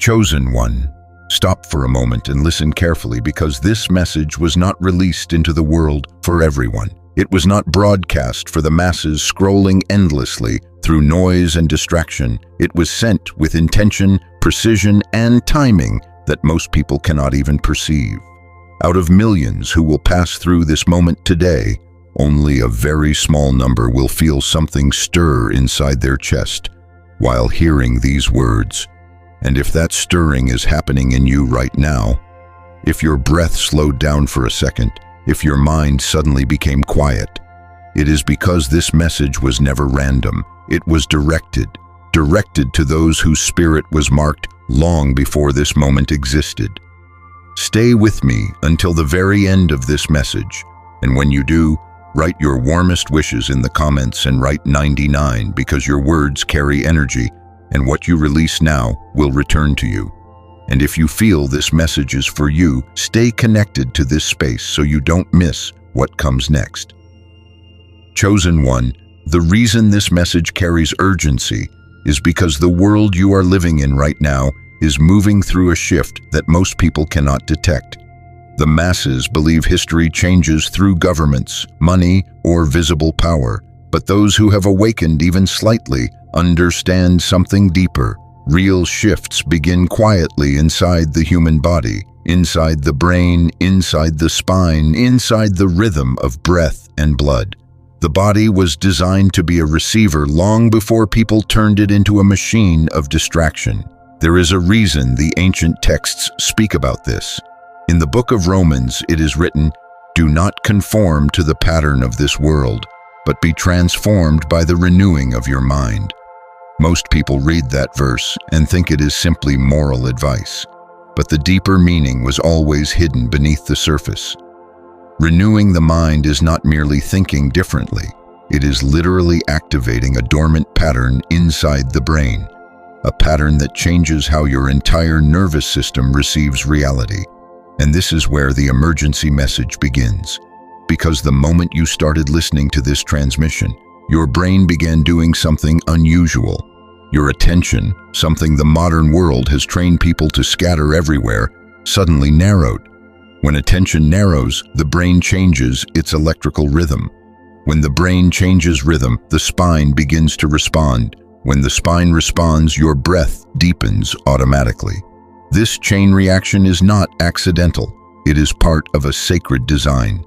Chosen one, stop for a moment and listen carefully, because this message was not released into the world for everyone. It was not broadcast for the masses scrolling endlessly through noise and distraction. It was sent with intention, precision, and timing that most people cannot even perceive. Out of millions who will pass through this moment today, only a very small number will feel something stir inside their chest while hearing these words. And if that stirring is happening in you right now, if your breath slowed down for a second, if your mind suddenly became quiet, it is because this message was never random. It was directed to those whose spirit was marked long before this moment existed. Stay with me until the very end of this message, and when you do, write your warmest wishes in the comments and write 99, because your words carry energy, and what you release now will return to you. And if you feel this message is for you, stay connected to this space so you don't miss what comes next. Chosen one, the reason this message carries urgency is because the world you are living in right now is moving through a shift that most people cannot detect. The masses believe history changes through governments, money, or visible power, but those who have awakened even slightly understand something deeper. Real shifts begin quietly inside the human body, inside the brain, inside the spine, inside the rhythm of breath and blood. The body was designed to be a receiver long before people turned it into a machine of distraction. There is a reason the ancient texts speak about this. In the book of Romans, it is written, "Do not conform to the pattern of this world, but be transformed by the renewing of your mind." Most people read that verse and think it is simply moral advice, but the deeper meaning was always hidden beneath the surface. Renewing the mind is not merely thinking differently. It is literally activating a dormant pattern inside the brain, a pattern that changes how your entire nervous system receives reality. And this is where the emergency message begins. Because the moment you started listening to this transmission, your brain began doing something unusual. Your attention, something the modern world has trained people to scatter everywhere, suddenly narrowed. When attention narrows, the brain changes its electrical rhythm. When the brain changes rhythm, the spine begins to respond. When the spine responds, your breath deepens automatically. This chain reaction is not accidental. It is part of a sacred design.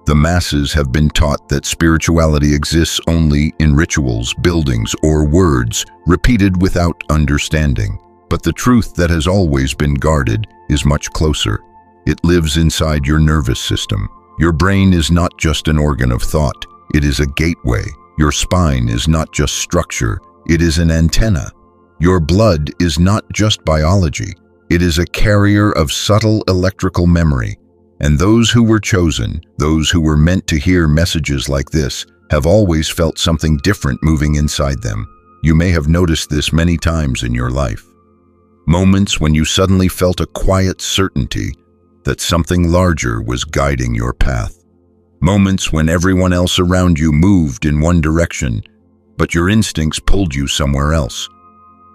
The masses have been taught that spirituality exists only in rituals, buildings, or words repeated without understanding. But the truth that has always been guarded is much closer. It lives inside your nervous system. Your brain is not just an organ of thought. It is a gateway. Your spine is not just structure. It is an antenna. Your blood is not just biology. It is a carrier of subtle electrical memory. And those who were chosen, those who were meant to hear messages like this, have always felt something different moving inside them. You may have noticed this many times in your life. Moments when you suddenly felt a quiet certainty that something larger was guiding your path. Moments when everyone else around you moved in one direction, but your instincts pulled you somewhere else.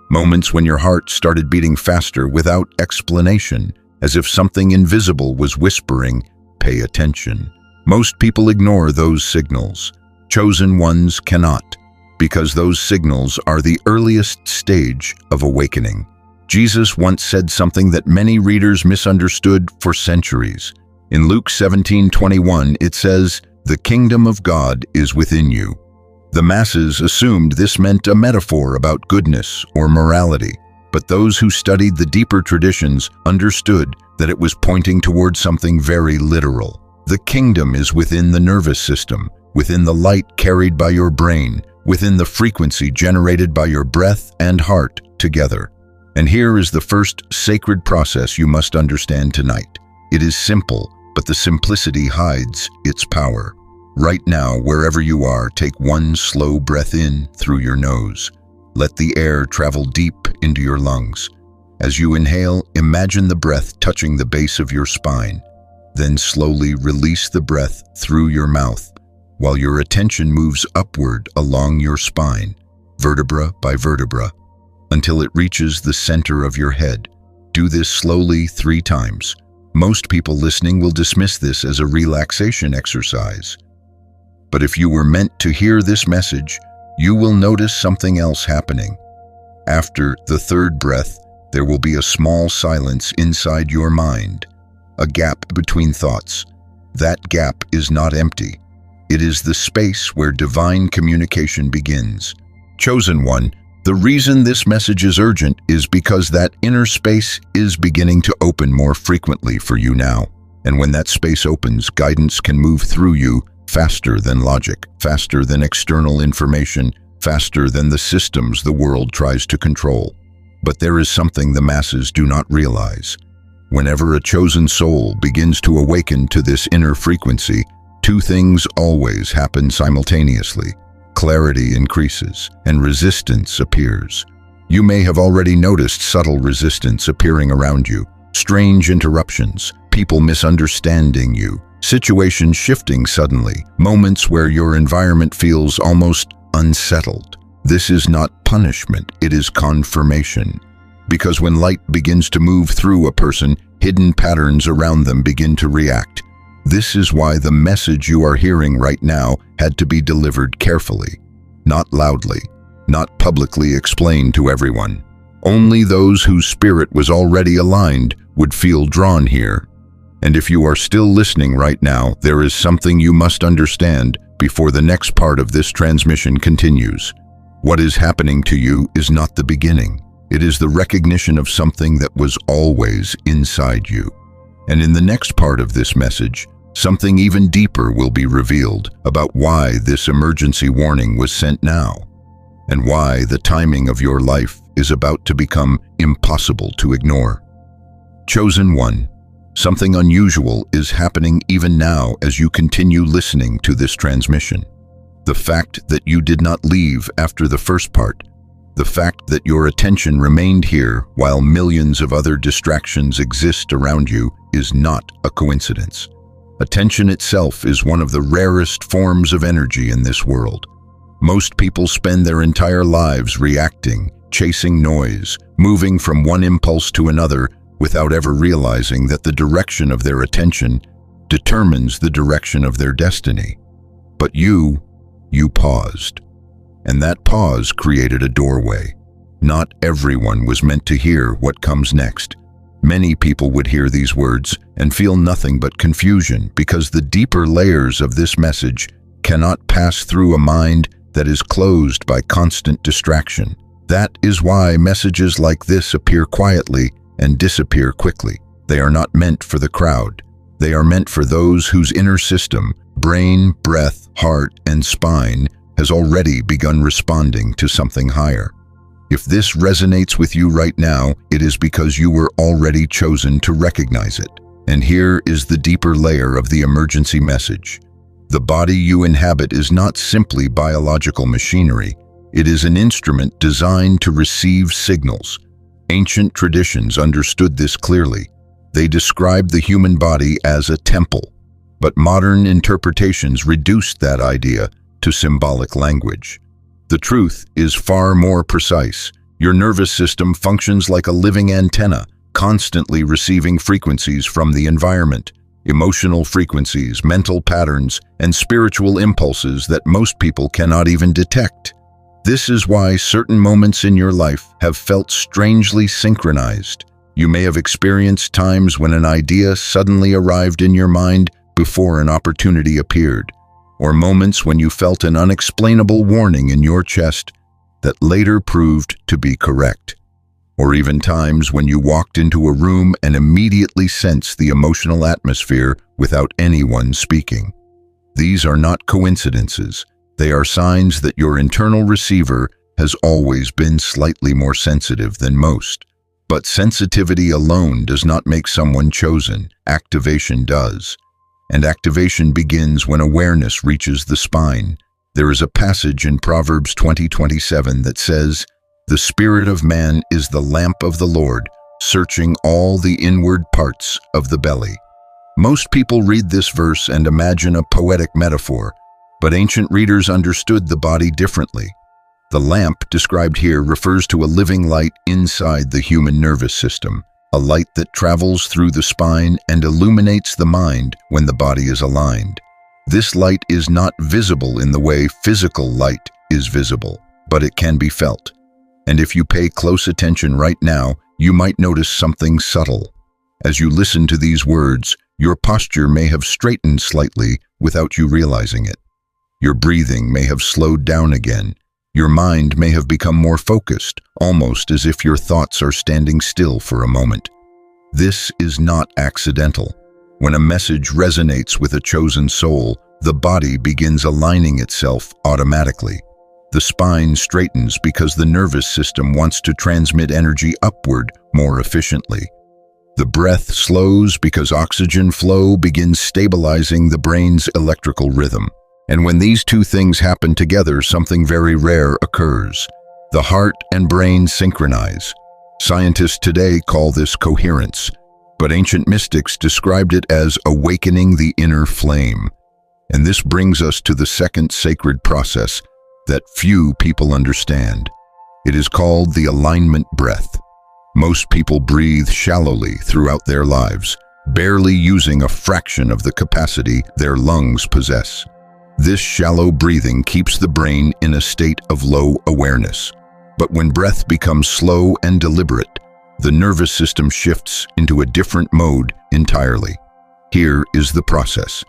Moments when your heart started beating faster without explanation, as if something invisible was whispering, "Pay attention." Most people ignore those signals. Chosen ones cannot, because those signals are the earliest stage of awakening. Jesus once said something that many readers misunderstood for centuries. In Luke 17:21, it says, "The kingdom of God is within you." The masses assumed this meant a metaphor about goodness or morality, but those who studied the deeper traditions understood that it was pointing toward something very literal. The kingdom is within the nervous system, within the light carried by your brain, within the frequency generated by your breath and heart together. And here is the first sacred process you must understand tonight. It is simple, but the simplicity hides its power. Right now, wherever you are, take one slow breath in through your nose. Let the air travel deep into your lungs. As you inhale, imagine the breath touching the base of your spine. Then slowly release the breath through your mouth, while your attention moves upward along your spine, vertebra by vertebra, until it reaches the center of your head. Do this slowly 3 times. Most people listening will dismiss this as a relaxation exercise. But if you were meant to hear this message, you will notice something else happening. After the 3rd breath, there will be a small silence inside your mind, a gap between thoughts. That gap is not empty. It is the space where divine communication begins. Chosen one, the reason this message is urgent is because that inner space is beginning to open more frequently for you now. And when that space opens, guidance can move through you faster than logic, faster than external information, faster than the systems the world tries to control. But there is something the masses do not realize. Whenever a chosen soul begins to awaken to this inner frequency, 2 things always happen simultaneously. Clarity increases, and resistance appears. You may have already noticed subtle resistance appearing around you, strange interruptions, people misunderstanding you, situations shifting suddenly, moments where your environment feels almost unsettled. This is not punishment, it is confirmation. Because when light begins to move through a person, hidden patterns around them begin to react. This is why the message you are hearing right now had to be delivered carefully, not loudly, not publicly explained to everyone. Only those whose spirit was already aligned would feel drawn here. And if you are still listening right now, there is something you must understand before the next part of this transmission continues. What is happening to you is not the beginning. It is the recognition of something that was always inside you. And in the next part of this message, something even deeper will be revealed about why this emergency warning was sent now, and why the timing of your life is about to become impossible to ignore. Chosen one, something unusual is happening even now as you continue listening to this transmission. The fact that you did not leave after the first part, the fact that your attention remained here while millions of other distractions exist around you is not a coincidence. Attention itself is one of the rarest forms of energy in this world. Most people spend their entire lives reacting, chasing noise, moving from one impulse to another without ever realizing that the direction of their attention determines the direction of their destiny. But you paused. And that pause created a doorway. Not everyone was meant to hear what comes next. Many people would hear these words and feel nothing but confusion because the deeper layers of this message cannot pass through a mind that is closed by constant distraction. That is why messages like this appear quietly and disappear quickly. They are not meant for the crowd. They are meant for those whose inner system, brain, breath, heart, and spine, has already begun responding to something higher. If this resonates with you right now, it is because you were already chosen to recognize it. And here is the deeper layer of the emergency message. The body you inhabit is not simply biological machinery. It is an instrument designed to receive signals. Ancient traditions understood this clearly. They described the human body as a temple, but modern interpretations reduced that idea to symbolic language. The truth is far more precise. Your nervous system functions like a living antenna, constantly receiving frequencies from the environment, emotional frequencies, mental patterns, and spiritual impulses that most people cannot even detect. This is why certain moments in your life have felt strangely synchronized. You may have experienced times when an idea suddenly arrived in your mind before an opportunity appeared, or moments when you felt an unexplainable warning in your chest that later proved to be correct, or even times when you walked into a room and immediately sensed the emotional atmosphere without anyone speaking. These are not coincidences. They are signs that your internal receiver has always been slightly more sensitive than most. But sensitivity alone does not make someone chosen. Activation does. And activation begins when awareness reaches the spine. There is a passage in Proverbs 20:27 that says, "The spirit of man is the lamp of the Lord, searching all the inward parts of the belly." Most people read this verse and imagine a poetic metaphor, but ancient readers understood the body differently. The lamp described here refers to a living light inside the human nervous system. a light that travels through the spine and illuminates the mind when the body is aligned. This light is not visible in the way physical light is visible, but it can be felt. And if you pay close attention right now, you might notice something subtle. As you listen to these words, your posture may have straightened slightly without you realizing it. Your breathing may have slowed down again. Your mind may have become more focused, almost as if your thoughts are standing still for a moment. This is not accidental. When a message resonates with a chosen soul, the body begins aligning itself automatically. The spine straightens because the nervous system wants to transmit energy upward more efficiently. The breath slows because oxygen flow begins stabilizing the brain's electrical rhythm. And when these two things happen together, something very rare occurs. The heart and brain synchronize. Scientists today call this coherence, but ancient mystics described it as awakening the inner flame. And this brings us to the second sacred process that few people understand. It is called the alignment breath. Most people breathe shallowly throughout their lives, barely using a fraction of the capacity their lungs possess. This shallow breathing keeps the brain in a state of low awareness. But when breath becomes slow and deliberate, the nervous system shifts into a different mode entirely. Here is the process.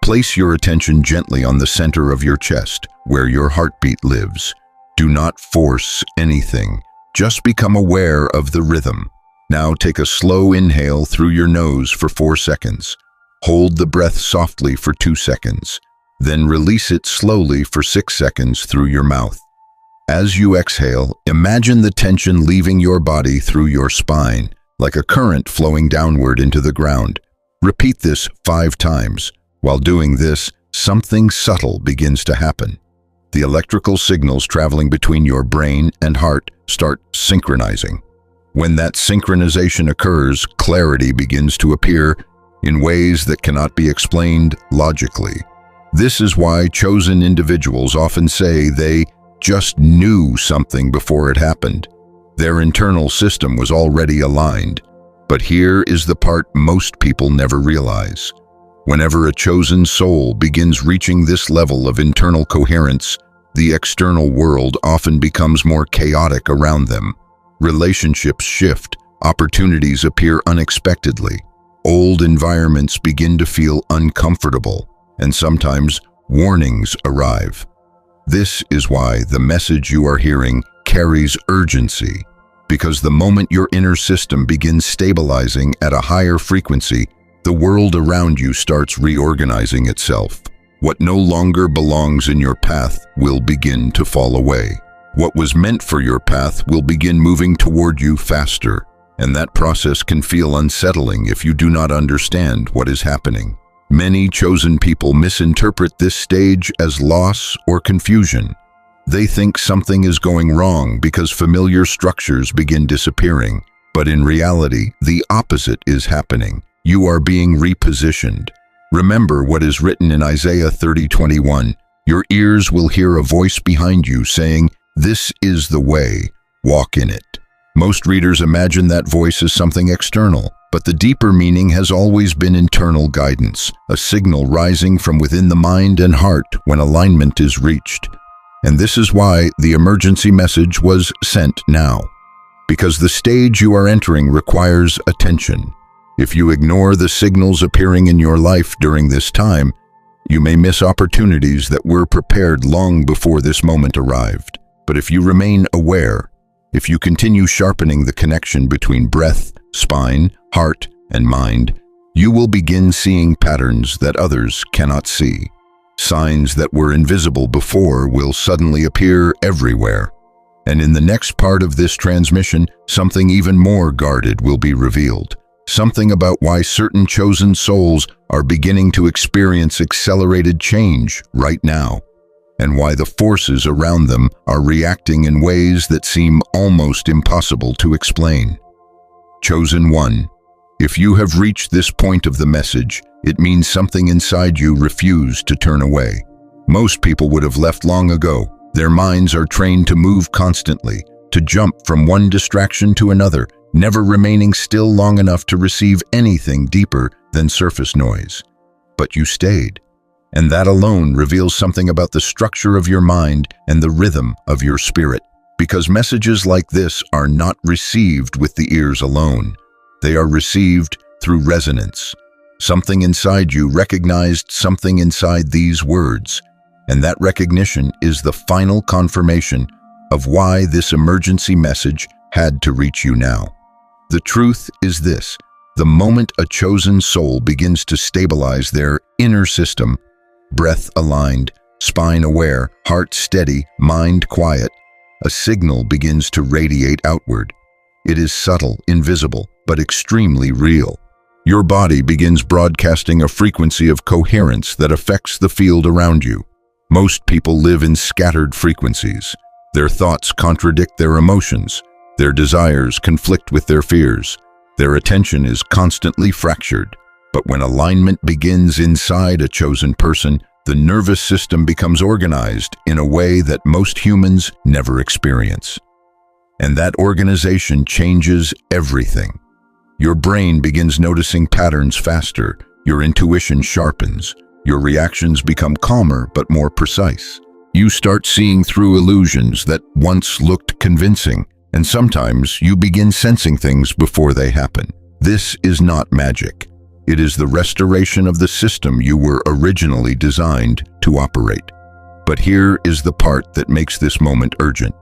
Place your attention gently on the center of your chest, where your heartbeat lives. Do not force anything. Just become aware of the rhythm. Now take a slow inhale through your nose for 4 seconds. Hold the breath softly for 2 seconds. Then release it slowly for 6 seconds through your mouth. As you exhale, imagine the tension leaving your body through your spine, like a current flowing downward into the ground. Repeat this 5 times. While doing this, something subtle begins to happen. The electrical signals traveling between your brain and heart start synchronizing. When that synchronization occurs, clarity begins to appear in ways that cannot be explained logically. This is why chosen individuals often say they just knew something before it happened. Their internal system was already aligned. But here is the part most people never realize. Whenever a chosen soul begins reaching this level of internal coherence, the external world often becomes more chaotic around them. Relationships shift, opportunities appear unexpectedly, old environments begin to feel uncomfortable, and sometimes warnings arrive. This is why the message you are hearing carries urgency, because the moment your inner system begins stabilizing at a higher frequency, the world around you starts reorganizing itself. What no longer belongs in your path will begin to fall away. What was meant for your path will begin moving toward you faster, and that process can feel unsettling if you do not understand what is happening. Many chosen people misinterpret this stage as loss or confusion. They think something is going wrong because familiar structures begin disappearing, but in reality, the opposite is happening. You are being repositioned. Remember what is written in Isaiah 30:21. Your ears will hear a voice behind you saying, "This is the way, walk in it." Most readers imagine that voice as something external, but the deeper meaning has always been internal guidance, a signal rising from within the mind and heart when alignment is reached. And this is why the emergency message was sent now, because the stage you are entering requires attention. If you ignore the signals appearing in your life during this time, you may miss opportunities that were prepared long before this moment arrived. But if you remain aware, if you continue sharpening the connection between breath, spine, heart, and mind, you will begin seeing patterns that others cannot see. Signs that were invisible before will suddenly appear everywhere. And in the next part of this transmission, something even more guarded will be revealed. Something about why certain chosen souls are beginning to experience accelerated change right now, and why the forces around them are reacting in ways that seem almost impossible to explain. Chosen one, if you have reached this point of the message, it means something inside you refused to turn away. Most people would have left long ago. Their minds are trained to move constantly, to jump from one distraction to another, never remaining still long enough to receive anything deeper than surface noise. But you stayed, and that alone reveals something about the structure of your mind and the rhythm of your spirit. Because messages like this are not received with the ears alone. They are received through resonance. Something inside you recognized something inside these words, and that recognition is the final confirmation of why this emergency message had to reach you now. The truth is this: the moment a chosen soul begins to stabilize their inner system, breath aligned, spine aware, heart steady, mind quiet, a signal begins to radiate outward. It is subtle, invisible, but extremely real. Your body begins broadcasting a frequency of coherence that affects the field around you. Most people live in scattered frequencies. Their thoughts contradict their emotions. Their desires conflict with their fears. Their attention is constantly fractured. But when alignment begins inside a chosen person, the nervous system becomes organized in a way that most humans never experience. And that organization changes everything. Your brain begins noticing patterns faster, your intuition sharpens, your reactions become calmer but more precise. You start seeing through illusions that once looked convincing, and sometimes you begin sensing things before they happen. This is not magic. It is the restoration of the system you were originally designed to operate. But here is the part that makes this moment urgent.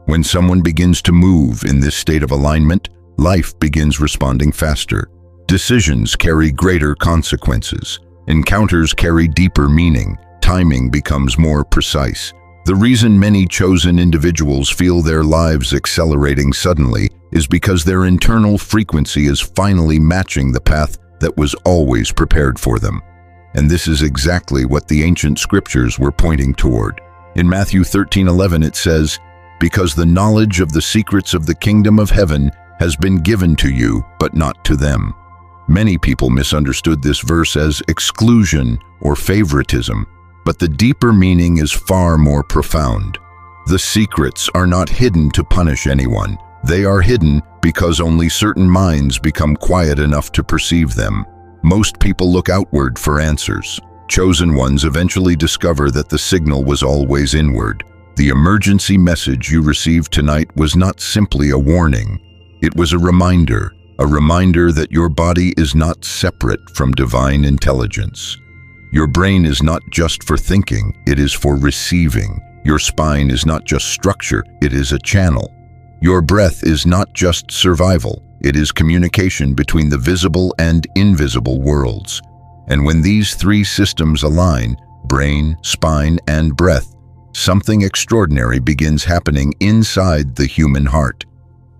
When someone begins to move in this state of alignment, life begins responding faster. Decisions carry greater consequences. Encounters carry deeper meaning. Timing becomes more precise. The reason many chosen individuals feel their lives accelerating suddenly is because their internal frequency is finally matching the path that was always prepared for them. And this is exactly what the ancient scriptures were pointing toward. In Matthew 13:11 it says, "Because the knowledge of the secrets of the kingdom of heaven has been given to you, but not to them." Many people misunderstood this verse as exclusion or favoritism, but the deeper meaning is far more profound. The secrets are not hidden to punish anyone. They are hidden because only certain minds become quiet enough to perceive them. Most people look outward for answers. Chosen ones eventually discover that the signal was always inward. The emergency message you received tonight was not simply a warning. It was a reminder that your body is not separate from divine intelligence. Your brain is not just for thinking, it is for receiving. Your spine is not just structure, it is a channel. Your breath is not just survival, it is communication between the visible and invisible worlds. And when these three systems align, brain, spine, and breath, something extraordinary begins happening inside the human heart.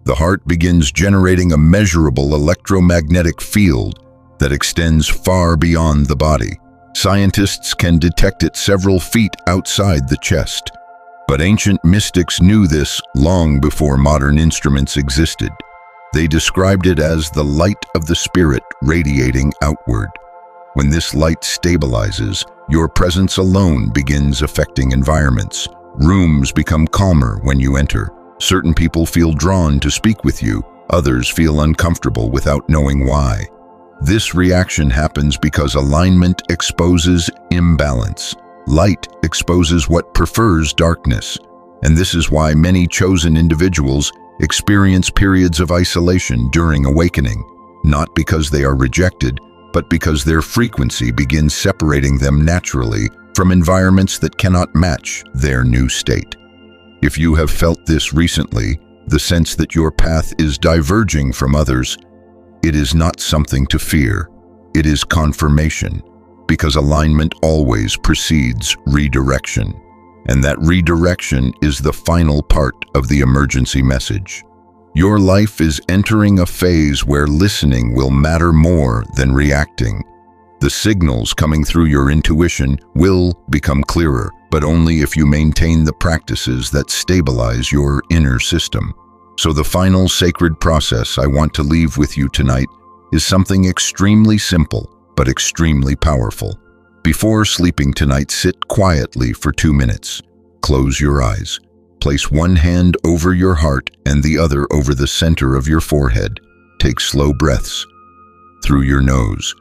The heart begins generating a measurable electromagnetic field that extends far beyond the body. Scientists can detect it several feet outside the chest. But ancient mystics knew this long before modern instruments existed. They described it as the light of the spirit radiating outward. When this light stabilizes, your presence alone begins affecting environments. Rooms become calmer when you enter. Certain people feel drawn to speak with you. Others feel uncomfortable without knowing why. This reaction happens because alignment exposes imbalance. Light exposes what prefers darkness. And this is why many chosen individuals experience periods of isolation during awakening, not because they are rejected, but because their frequency begins separating them naturally from environments that cannot match their new state. If you have felt this recently, the sense that your path is diverging from others, it is not something to fear. It is confirmation, because alignment always precedes redirection. And that redirection is the final part of the emergency message. Your life is entering a phase where listening will matter more than reacting. The signals coming through your intuition will become clearer, but only if you maintain the practices that stabilize your inner system. So the final sacred process I want to leave with you tonight is something extremely simple, but extremely powerful. Before sleeping tonight, sit quietly for 2 minutes. Close your eyes. Place one hand over your heart and the other over the center of your forehead. Take slow breaths through your nose.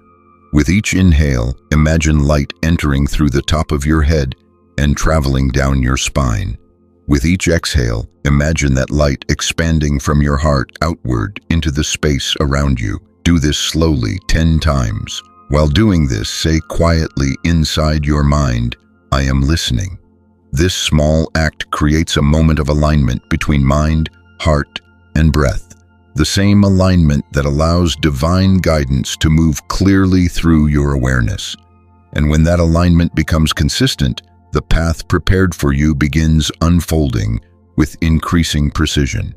With each inhale, imagine light entering through the top of your head and traveling down your spine. With each exhale, imagine that light expanding from your heart outward into the space around you. Do this slowly 10 times. While doing this, say quietly inside your mind, "I am listening." This small act creates a moment of alignment between mind, heart, and breath. The same alignment that allows divine guidance to move clearly through your awareness. And when that alignment becomes consistent, the path prepared for you begins unfolding with increasing precision.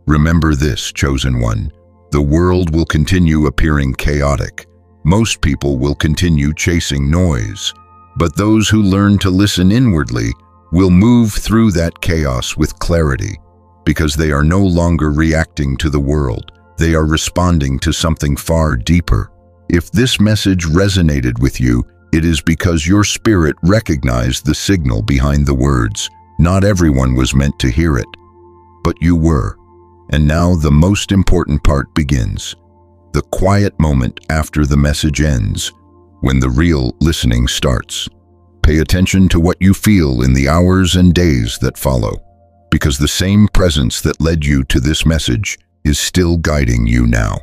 Remember this, chosen one. The world will continue appearing chaotic. Most people will continue chasing noise. But those who learn to listen inwardly will move through that chaos with clarity, because they are no longer reacting to the world. They are responding to something far deeper. If this message resonated with you, it is because your spirit recognized the signal behind the words. Not everyone was meant to hear it, but you were. And now the most important part begins. The quiet moment after the message ends, when the real listening starts. Pay attention to what you feel in the hours and days that follow, because the same presence that led you to this message is still guiding you now.